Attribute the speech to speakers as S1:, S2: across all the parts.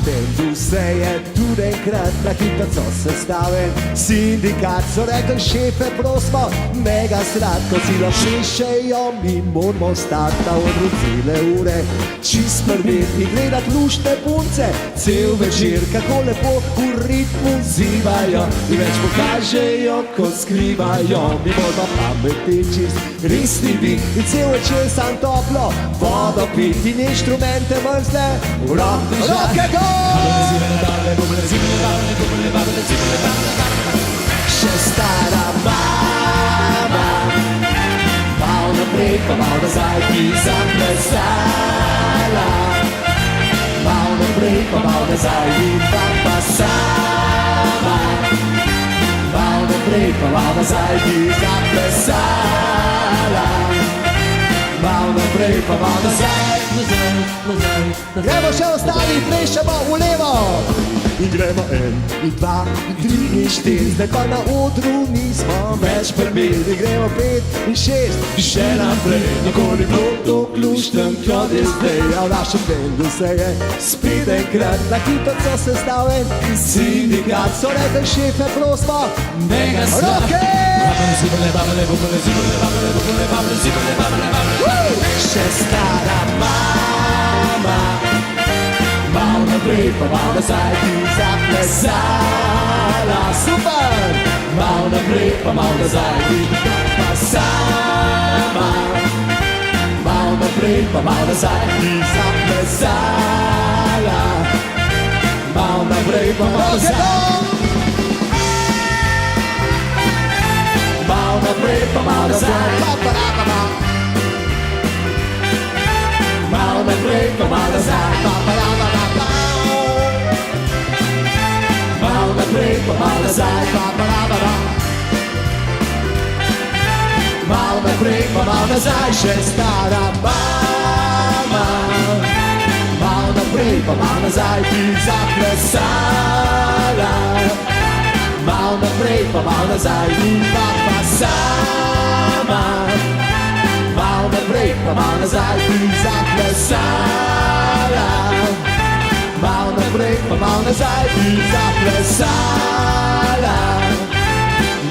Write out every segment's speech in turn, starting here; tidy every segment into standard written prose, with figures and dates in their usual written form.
S1: spomenu se je tudi enkrat na hitro so sestavljen sindikat, so rekli šefe prosimo, mega sladko silo šešejo, mi moramo stati na odru cele ure, čist prvi in gledat luštne punce, cel večer kako lepo v ritmu zivajo in več pokažejo kot skrivajo, mi moramo pametni čist resni biti in cel večer sam toplo vodo piti in inštrumente mrzle v roke gor! Še stara mama, mal naprej pa mal nazaj ti zaplesala, mal naprej pa mal nazaj in pa sama, mal naprej pa mal nazaj ti zaplesala, mal naprej pa mal nazaj. Gremo še ostali, plešemo v levo in gremo en, in dva, in tri, in štiri, zdaj pa na odru nismo več prmeli, gremo pet in šest, in še naprej, nikoli bilo to klušten, kot je zdaj, a v našem bendu se je spet enkrat na hitro so sestavljen sindikat, so rekli šefe prosimo, mega roke! Še stara mama, mal naprej pa mal nazaj ti zaplesala, super! Mal naprej pa mal nazaj ti pa sama, mal naprej pa mal nazaj ti zaplesala, mal naprej pa mal nazaj. Mal naprej pa mal nazaj, mal naprej pa mal nazaj, mal naprej pa mal nazaj, mal naprej pa mal nazaj, še stara mama, mal naprej pa mal nazaj ti zaplesala, mal naprej pa mal nazaj in pa sama, mal naprej pa mal nazaj ti zaplesala, mal naprej pa mal nazaj ti zaplesala,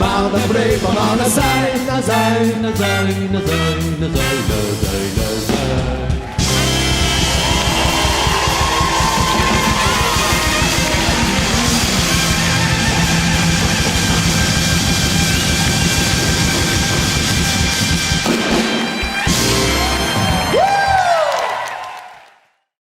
S1: mal naprej pa mal nazaj, nazaj, nazaj, nazaj, nazaj, nazaj, nazaj.